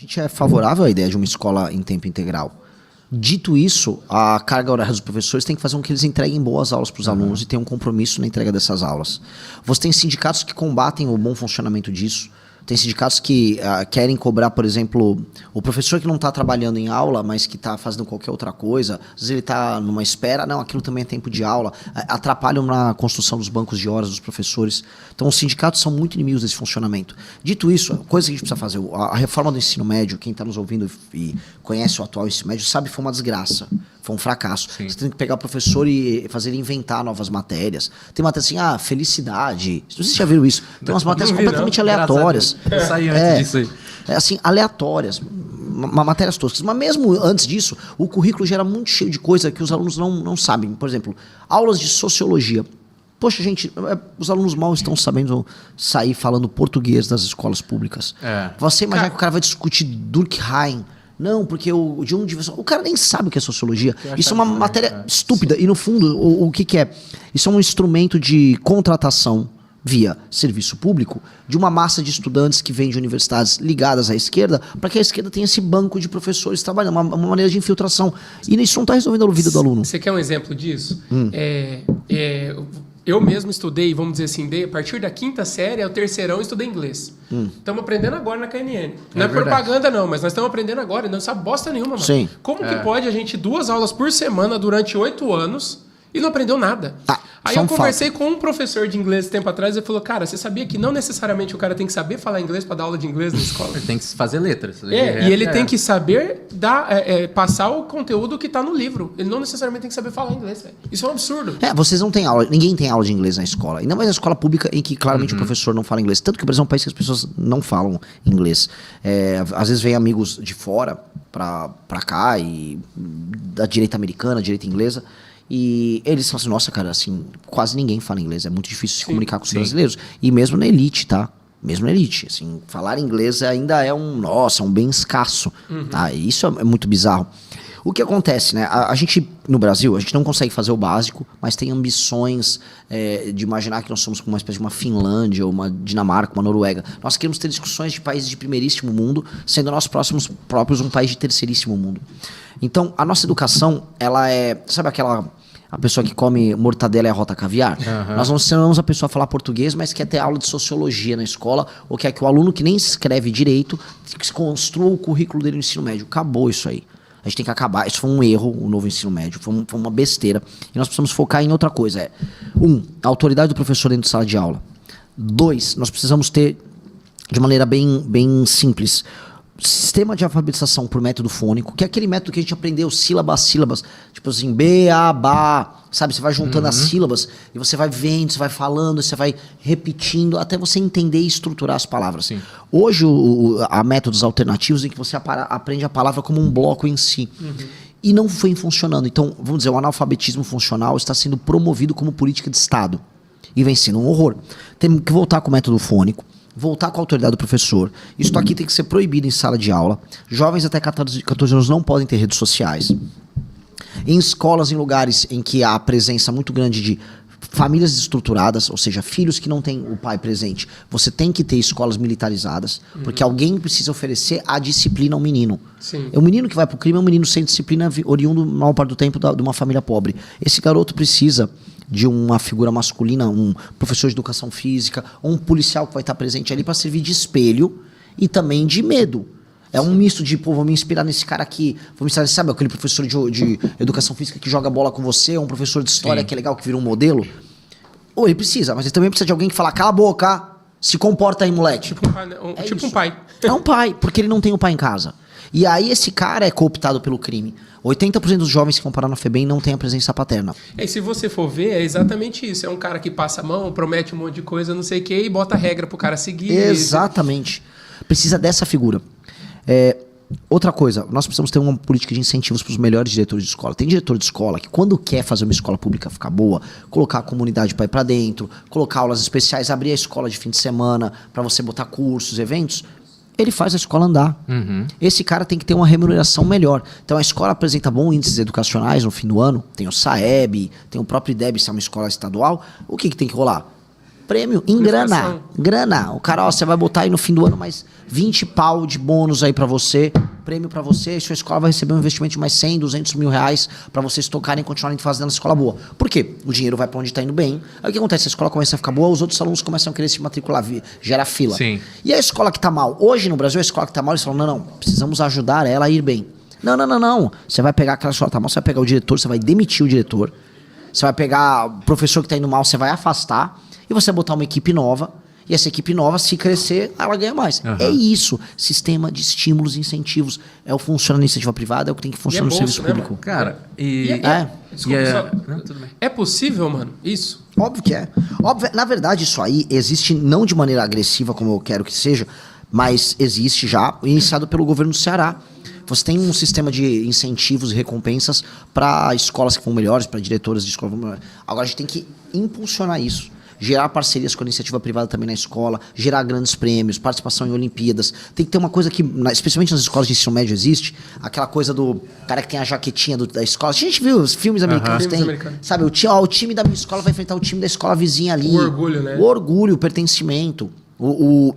gente é favorável à ideia de uma escola em tempo integral. Dito isso, a carga horária dos professores tem que fazer com que eles entreguem boas aulas para os alunos e tenham um compromisso na entrega dessas aulas. Você tem sindicatos que combatem o bom funcionamento disso. Tem sindicatos que querem cobrar, por exemplo, o professor que não está trabalhando em aula, mas que está fazendo qualquer outra coisa. Às vezes ele está numa espera. Não, aquilo também é tempo de aula. Atrapalham na construção dos bancos de horas dos professores. Então, os sindicatos são muito inimigos desse funcionamento. Dito isso, a coisa que a gente precisa fazer, a reforma do ensino médio, quem está nos ouvindo e conhece o atual ensino médio, sabe que foi uma desgraça. Foi um fracasso. Sim. Você tem que pegar o professor e fazer ele inventar novas matérias. Tem matéria assim, felicidade. Não sei se vocês já viram isso. Tem umas matérias completamente aleatórias. Eu saí antes disso aí. Assim, aleatórias. Matérias toscas. Mas mesmo antes disso, o currículo já era muito cheio de coisa que os alunos não sabem. Por exemplo, aulas de sociologia. Poxa, gente, os alunos mal estão sabendo sair falando português das escolas públicas. Você imagina que o cara vai discutir Durkheim. Não, porque o cara nem sabe o que é sociologia. Isso é uma matéria estúpida. E no fundo, o que é? Isso é um instrumento de contratação via serviço público de uma massa de estudantes que vem de universidades ligadas à esquerda, para que a esquerda tenha esse banco de professores trabalhando, uma maneira de infiltração. E isso não está resolvendo a vida do aluno. Você quer um exemplo disso? Eu mesmo estudei, vamos dizer assim, a partir da 5ª série ao terceirão, estudei inglês. Estamos aprendendo agora na KNN. Não é propaganda não, mas nós estamos aprendendo agora, não sabe bosta nenhuma, mano. Sim. Como que pode a gente 2 aulas por semana durante 8 anos e não aprendeu nada? Aí eu conversei com um professor de inglês tempo atrás e ele falou, cara, você sabia que não necessariamente o cara tem que saber falar inglês para dar aula de inglês na escola? Ele tem que fazer letras. E ele tem que saber passar o conteúdo que está no livro. Ele não necessariamente tem que saber falar inglês. Véio. Isso é um absurdo. Vocês não têm aula, ninguém tem aula de inglês na escola. Ainda mais na escola pública em que claramente o professor não fala inglês. Tanto que o Brasil é um país que as pessoas não falam inglês. Às vezes vem amigos de fora pra cá, e da direita americana, direita inglesa, e eles falam assim, nossa, cara, assim, quase ninguém fala inglês, é muito difícil se comunicar com os brasileiros. E mesmo na elite, tá? Mesmo na elite, assim, falar inglês ainda é um bem escasso, tá? E isso é muito bizarro. O que acontece, né? A gente, no Brasil, a gente não consegue fazer o básico, mas tem ambições de imaginar que nós somos como uma espécie de uma Finlândia, ou uma Dinamarca, uma Noruega. Nós queremos ter discussões de países de primeiríssimo mundo, sendo nós próprios um país de terceiríssimo mundo. Então, a nossa educação, ela sabe a pessoa que come mortadela e arrota caviar? Nós não ensinamos a pessoa a falar português, mas quer ter aula de sociologia na escola, ou quer que o aluno que nem escreve direito construa o currículo dele no ensino médio. Acabou isso aí. A gente tem que acabar. Isso foi um erro, o novo ensino médio. Foi uma besteira. E nós precisamos focar em outra coisa. A autoridade do professor dentro de sala de aula. 2, nós precisamos ter, de maneira bem simples, sistema de alfabetização por método fônico, que é aquele método que a gente aprendeu sílabas, tipo assim, B, A, Ba, sabe? Você vai juntando as sílabas e você vai vendo, você vai falando, você vai repetindo até você entender e estruturar as palavras. Sim. Hoje há métodos alternativos em que você aprende a palavra como um bloco em si. E não foi funcionando. Então, vamos dizer, o analfabetismo funcional está sendo promovido como política de Estado. E vem sendo um horror. Temos que voltar com o método fônico, voltar com a autoridade do professor. Isso aqui tem que ser proibido em sala de aula. Jovens até 14 anos não podem ter redes sociais. Em escolas, em lugares em que há a presença muito grande de famílias desestruturadas, ou seja, filhos que não têm o pai presente, você tem que ter escolas militarizadas, porque alguém precisa oferecer a disciplina ao menino. Sim. O menino que vai pro crime é um menino sem disciplina, oriundo, na maior parte do tempo, de uma família pobre. Esse garoto precisa de uma figura masculina, um professor de educação física, ou um policial que vai estar presente ali para servir de espelho e também de medo. É um misto de, vou me inspirar nesse cara aqui, vou me inspirar, sabe, aquele professor de educação física que joga bola com você, ou um professor de história que é legal, que vira um modelo. Ou ele precisa, mas ele também precisa de alguém que fala, cala a boca, se comporta aí, moleque. Tipo um pai. É um pai, porque ele não tem o pai em casa. E aí esse cara é cooptado pelo crime. 80% dos jovens que vão parar na FEBEM não tem a presença paterna. E se você for ver, é exatamente isso. É um cara que passa a mão, promete um monte de coisa, não sei o quê, e bota regra pro cara seguir. Exatamente. Precisa dessa figura. Outra coisa, nós precisamos ter uma política de incentivos para os melhores diretores de escola. Tem diretor de escola que, quando quer fazer uma escola pública ficar boa, colocar a comunidade para ir para dentro, colocar aulas especiais, abrir a escola de fim de semana para você botar cursos, eventos, ele faz a escola andar. Esse cara tem que ter uma remuneração melhor. Então a escola apresenta bons índices educacionais no fim do ano, tem o SAEB, tem o próprio IDEB, se é uma escola estadual. O que tem que rolar? prêmio em grana. Grana. O cara, ó, você vai botar aí no fim do ano mais 20 pau de bônus aí pra você, prêmio pra você, e sua escola vai receber um investimento de mais 100, 200 mil reais pra vocês tocarem e continuarem fazendo a escola boa. Por quê? O dinheiro vai pra onde tá indo bem. Aí o que acontece? A escola começa a ficar boa, os outros alunos começam a querer se matricular, gera fila. Sim. E a escola que tá mal? Hoje no Brasil, a escola que tá mal, eles falam, não, precisamos ajudar ela a ir bem. Não. Você vai pegar aquela escola que tá mal, você vai pegar o diretor, você vai demitir o diretor, você vai pegar o professor que tá indo mal, você vai afastar, e você vai botar uma equipe nova. E essa equipe nova, se crescer, ela ganha mais. É isso. Sistema de estímulos e incentivos. É o que funciona na iniciativa privada, é o que tem que funcionar no serviço público. Cara, é possível, mano, isso? Óbvio que é. Na verdade, isso aí existe não de maneira agressiva, como eu quero que seja, mas existe já, iniciado pelo governo do Ceará. Você tem um sistema de incentivos e recompensas para escolas que vão melhores, para diretoras de escolas que vão melhores. Agora a gente tem que impulsionar isso. Gerar parcerias com a iniciativa privada também na escola, gerar grandes prêmios, participação em Olimpíadas. Tem que ter uma coisa que, especialmente nas escolas de ensino médio, existe, aquela coisa do cara que tem a jaquetinha da escola. A gente viu os filmes americanos, sabe, o time da minha escola vai enfrentar o time da escola vizinha ali. O orgulho, né? O orgulho, o pertencimento.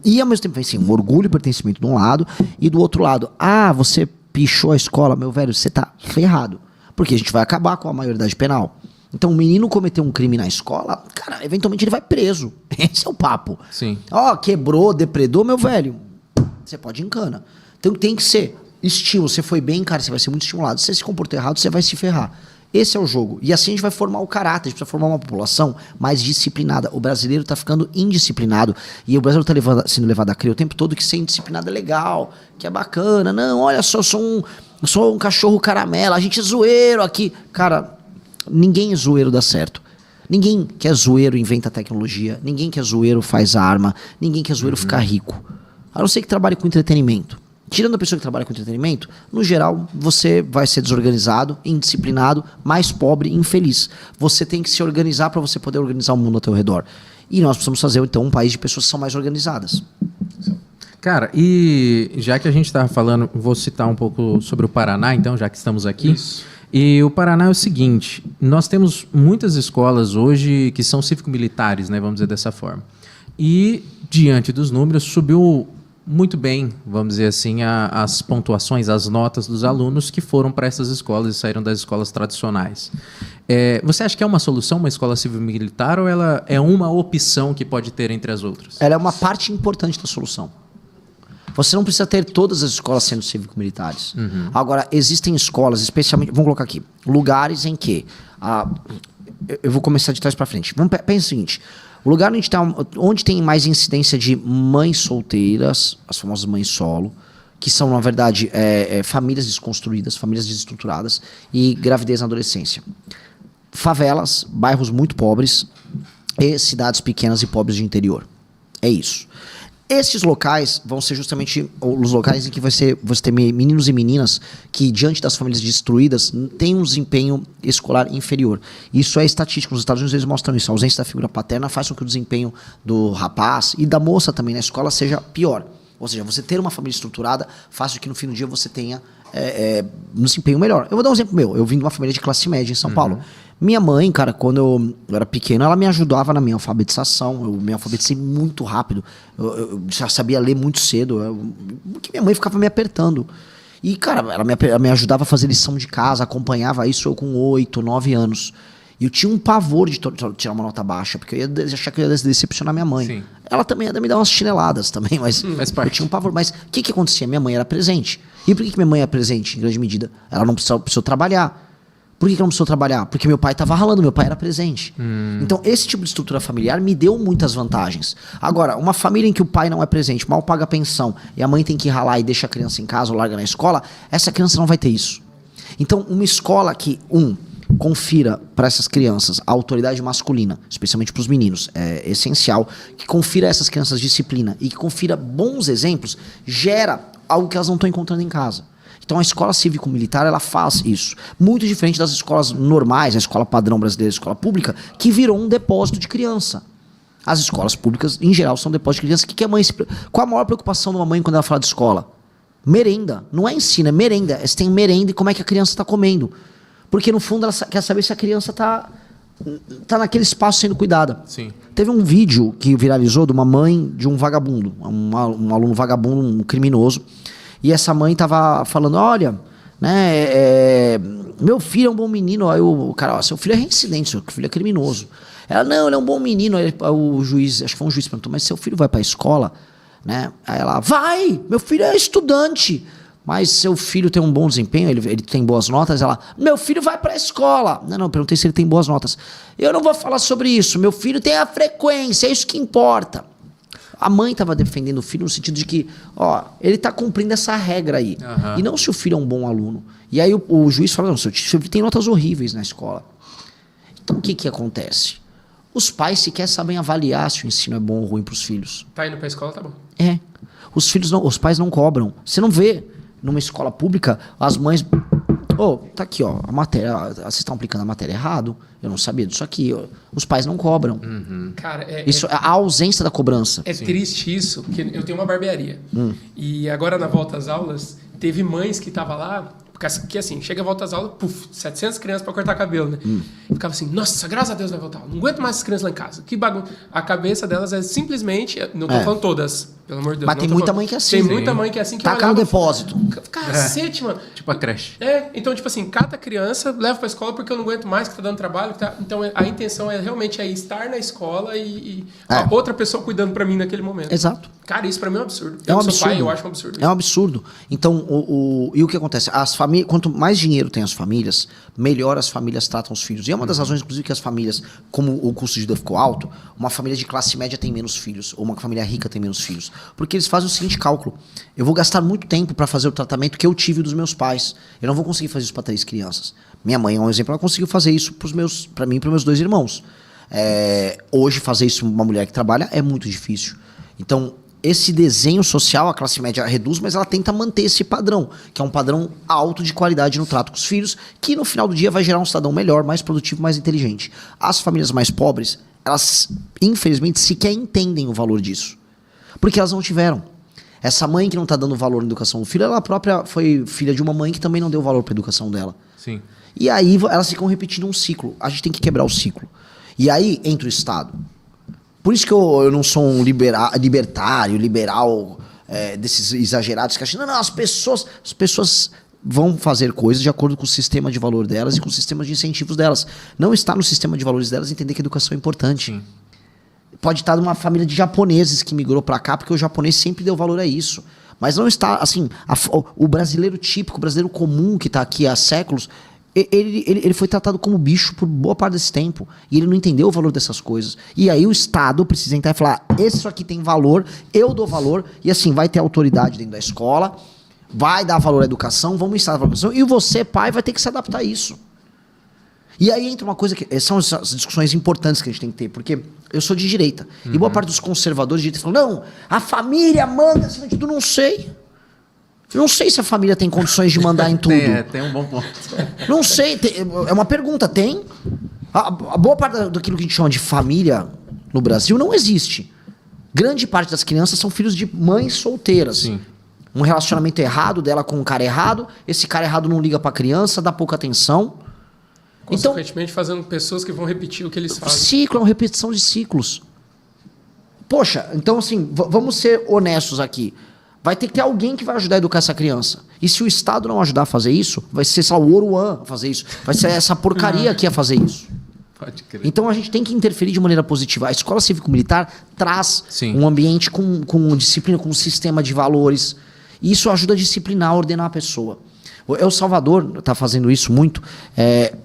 E ao mesmo tempo, assim, o orgulho e o pertencimento de um lado, e do outro lado, você pichou a escola, meu velho, você tá ferrado. Porque a gente vai acabar com a maioridade penal. Então, o menino cometeu um crime na escola, cara, eventualmente ele vai preso. Esse é o papo. Sim. Quebrou, depredou, meu velho. Você pode ir em cana. Então, tem que ser estímulo. Você foi bem, cara, você vai ser muito estimulado. Se você se comportou errado, você vai se ferrar. Esse é o jogo. E assim a gente vai formar o caráter, a gente precisa formar uma população mais disciplinada. O brasileiro tá ficando indisciplinado. E o brasileiro tá sendo levado a crer o tempo todo que ser indisciplinado é legal, que é bacana. Não, olha só, eu sou um cachorro caramelo, a gente é zoeiro aqui. Cara, ninguém é zoeiro dá certo. Ninguém que é zoeiro inventa tecnologia. Ninguém que é zoeiro faz arma. Ninguém que é zoeiro fica rico. A não ser que trabalhe com entretenimento. Tirando a pessoa que trabalha com entretenimento, no geral, você vai ser desorganizado, indisciplinado, mais pobre e infeliz. Você tem que se organizar para você poder organizar o mundo ao teu redor. E nós precisamos fazer, então, um país de pessoas que são mais organizadas. Cara, e já que a gente estava falando, vou citar um pouco sobre o Paraná, então, já que estamos aqui. Isso. E o Paraná é o seguinte, nós temos muitas escolas hoje que são cívico-militares, né, vamos dizer dessa forma. E, diante dos números, subiu muito bem, vamos dizer assim, as pontuações, as notas dos alunos que foram para essas escolas e saíram das escolas tradicionais. Você acha que é uma solução, uma escola civil-militar, ou ela é uma opção que pode ter entre as outras? Ela é uma parte importante da solução. Você não precisa ter todas as escolas sendo cívico-militares. Agora, existem escolas, especialmente, vamos colocar aqui, lugares em que... eu vou começar de trás para frente. Pensa o seguinte... O lugar onde tem mais incidência de mães solteiras, as famosas mães solo, que são, na verdade, famílias desconstruídas, famílias desestruturadas e gravidez na adolescência. Favelas, bairros muito pobres e cidades pequenas e pobres de interior. É isso. Esses locais vão ser justamente os locais em que você ter meninos e meninas que, diante das famílias destruídas, têm um desempenho escolar inferior. Isso é estatístico. Nos Estados Unidos eles mostram isso. A ausência da figura paterna faz com que o desempenho do rapaz e da moça também na escola seja pior. Ou seja, você ter uma família estruturada faz com que no fim do dia você tenha um desempenho melhor. Eu vou dar um exemplo meu. Eu vim de uma família de classe média em São Paulo. Minha mãe, cara, quando eu era pequeno, ela me ajudava na minha alfabetização. Eu me alfabetizei muito rápido. Eu já sabia ler muito cedo. Porque minha mãe ficava me apertando. E, cara, ela me ajudava a fazer lição de casa, acompanhava isso eu com 8, 9 anos. E eu tinha um pavor de tirar uma nota baixa, porque eu ia achar que eu ia decepcionar minha mãe. Sim. Ela também ia me dar umas chineladas também, mas eu tinha um pavor. Mas o que acontecia? Minha mãe era presente. E por que minha mãe era presente, em grande medida? Ela não precisou trabalhar. Por que ela não precisou trabalhar? Porque meu pai estava ralando, meu pai era presente. Então, esse tipo de estrutura familiar me deu muitas vantagens. Agora, uma família em que o pai não é presente, mal paga a pensão, e a mãe tem que ralar e deixa a criança em casa ou larga na escola, essa criança não vai ter isso. Então, uma escola que, confira para essas crianças a autoridade masculina, especialmente para os meninos, é essencial, que confira a essas crianças disciplina e que confira bons exemplos, gera algo que elas não estão encontrando em casa. Então a escola cívico-militar, ela faz isso. Muito diferente das escolas normais, a escola padrão brasileira, a escola pública, que virou um depósito de criança. As escolas públicas, em geral, são depósitos de criança. Qual a maior preocupação de uma mãe quando ela fala de escola? Merenda. Não é ensino, é merenda. Você tem merenda e como é que a criança está comendo. Porque, no fundo, ela quer saber se a criança está tá naquele espaço sendo cuidada. Sim. Teve um vídeo que viralizou de uma mãe de um vagabundo, um aluno vagabundo, um criminoso. E essa mãe tava falando, olha, né, meu filho é um bom menino. Aí o cara, ó, seu filho é reincidente, seu filho é criminoso. Ela, não, ele é um bom menino. Aí o juiz, acho que foi um juiz, perguntou, mas seu filho vai pra escola? Né? Aí ela, vai, meu filho é estudante. Mas seu filho tem um bom desempenho, ele tem boas notas? Ela, meu filho vai pra escola. Não, perguntei se ele tem boas notas. Eu não vou falar sobre isso, meu filho tem a frequência, é isso que importa. A mãe estava defendendo o filho no sentido de que, ó, ele está cumprindo essa regra aí. Uhum. E não se o filho é um bom aluno. E aí o juiz fala, não, seu filho tem notas horríveis na escola. Então o que acontece? Os pais sequer sabem avaliar se o ensino é bom ou ruim para os filhos. Tá indo pra escola, tá bom. Os pais não cobram. Você não vê numa escola pública as mães... tá aqui, ó, a matéria, vocês estão aplicando a matéria errado, eu não sabia disso aqui, ó. Os pais não cobram. Uhum. Cara, a ausência da cobrança. É triste isso, porque eu tenho uma barbearia. E agora, na volta às aulas, teve mães que estavam lá, porque assim, chega a volta às aulas, 700 crianças para cortar cabelo, né? E ficava assim, nossa, graças a Deus vai voltar, não aguento mais essas crianças lá em casa. Que bagunça. A cabeça delas é simplesmente, não tô falando todas, pelo amor de Deus. Mas tem muita mãe que é assim. Tem muita mãe que é assim que taca no depósito. Cacete, mano. Tipo a creche. Então, tipo assim, cata a criança, leva pra escola porque eu não aguento mais, que tá dando trabalho. Então, a intenção realmente estar na escola e a outra pessoa cuidando pra mim naquele momento. Exato. Cara, isso pra mim é um absurdo. É um absurdo. Sou pai, eu acho um absurdo. É um absurdo. Então, e o que acontece? As famílias, quanto mais dinheiro tem as famílias, melhor as famílias tratam os filhos. E é uma das razões, inclusive, que as famílias, como o custo de vida ficou alto, uma família de classe média tem menos filhos, ou uma família rica tem menos filhos. Porque eles fazem o seguinte cálculo: eu vou gastar muito tempo para fazer o tratamento que eu tive dos meus pais. Eu não vou conseguir fazer isso para 3 crianças. Minha mãe é um exemplo, ela conseguiu fazer isso para mim e para meus 2 irmãos. Hoje, fazer isso uma mulher que trabalha é muito difícil. Então, esse desenho social, a classe média reduz, mas ela tenta manter esse padrão, que é um padrão alto de qualidade no trato com os filhos, que no final do dia vai gerar um cidadão melhor, mais produtivo, mais inteligente. As famílias mais pobres, elas, infelizmente, sequer entendem o valor disso. Porque elas não tiveram. Essa mãe que não está dando valor na educação do filho, ela própria foi filha de uma mãe que também não deu valor para a educação dela. Sim. E aí elas ficam repetindo um ciclo. A gente tem que quebrar o ciclo. E aí entra o Estado. Por isso que eu não sou um libertário, liberal, desses exagerados que acham, não, as pessoas vão fazer coisas de acordo com o sistema de valor delas e com o sistema de incentivos delas. Não está no sistema de valores delas entender que a educação é importante. Sim. Pode estar numa família de japoneses que migrou para cá, porque o japonês sempre deu valor a isso. Mas não está, assim, o brasileiro típico, o brasileiro comum que está aqui há séculos, ele foi tratado como bicho por boa parte desse tempo. E ele não entendeu o valor dessas coisas. E aí o Estado precisa entrar e falar, isso aqui tem valor, eu dou valor, e assim, vai ter autoridade dentro da escola, vai dar valor à educação, vamos instalar a educação, e você, pai, vai ter que se adaptar a isso. E aí entra uma coisa que são as discussões importantes que a gente tem que ter, porque eu sou de direita. E boa parte dos conservadores de direita falam, não, a família manda acima de tudo, não sei. Não sei se a família tem condições de mandar em tudo. Tem um bom ponto. Não sei, é uma pergunta, tem? A boa parte daquilo que a gente chama de família no Brasil não existe. Grande parte das crianças são filhos de mães solteiras. Sim. Um relacionamento errado dela com um cara errado, esse cara errado não liga pra criança, dá pouca atenção. Consequentemente, fazendo pessoas que vão repetir o que eles fazem. Ciclo é uma repetição de ciclos. Poxa, então assim, vamos ser honestos aqui. Vai ter que ter alguém que vai ajudar a educar essa criança. E se o Estado não ajudar a fazer isso, vai ser, sei lá, o Oruan a fazer isso. Vai ser essa porcaria aqui a fazer isso. Pode crer. Então a gente tem que interferir de maneira positiva. A escola cívico-militar traz um ambiente com disciplina, com um sistema de valores. E isso ajuda a disciplinar, a ordenar a pessoa. O El Salvador está fazendo isso muito.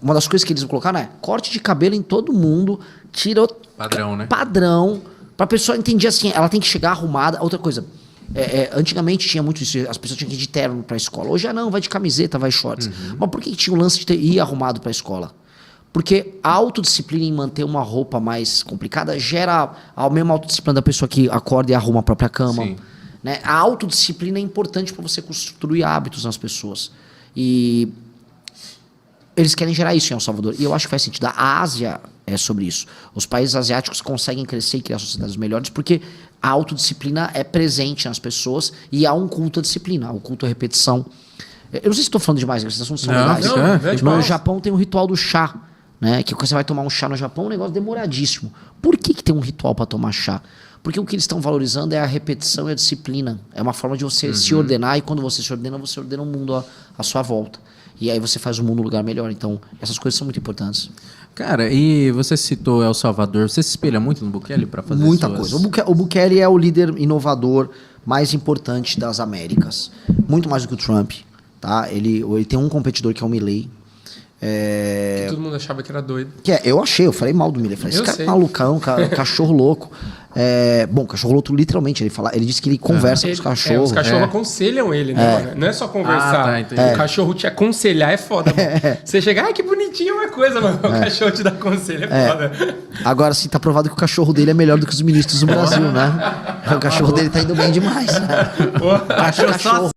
Uma das coisas que eles colocaram é corte de cabelo em todo mundo, tira padrão, né? Padrão, para a pessoa entender assim, ela tem que chegar arrumada. Outra coisa, antigamente tinha muito isso, as pessoas tinham que ir de terno para a escola. Hoje não, vai de camiseta, vai shorts. Mas por que tinha o lance de ir arrumado para a escola? Porque a autodisciplina em manter uma roupa mais complicada gera a mesma autodisciplina da pessoa que acorda e arruma a própria cama. Sim. Né? A autodisciplina é importante para você construir hábitos nas pessoas. E eles querem gerar isso em El Salvador. E eu acho que faz sentido. A Ásia é sobre isso. Os países asiáticos conseguem crescer e criar sociedades melhores porque a autodisciplina é presente nas pessoas e há um culto à disciplina, há um culto à repetição. Eu não sei se estou falando demais, esses assuntos são legais. No No Japão tem o ritual do chá. né? Que você vai tomar um chá no Japão, um negócio demoradíssimo. Por que tem um ritual para tomar chá? Porque o que eles estão valorizando é a repetição e a disciplina. É uma forma de você se ordenar, e quando você ordena o mundo à sua volta. E aí você faz o mundo um lugar melhor. Então, essas coisas são muito importantes. Cara, e você citou El Salvador. Você se espelha muito no Bukele para fazer muita coisa. O Bukele é o líder inovador mais importante das Américas. Muito mais do que o Trump. Tá? Ele tem um competidor que é o Milley. Que todo mundo achava que era doido. Eu falei mal do Milley. Falei, esse cara é malucão, cachorro louco. Bom, cachorro louco, literalmente, ele disse que ele conversa com os cachorros. Os cachorros aconselham ele, né? Não é só conversar. O cachorro te aconselhar é foda, mano. Você chega, que bonitinho uma coisa, mano. O cachorro te dá conselho, é foda. Agora sim, tá provado que o cachorro dele é melhor do que os ministros do Brasil, né? O cachorro dele tá indo bem demais, né? Cachorro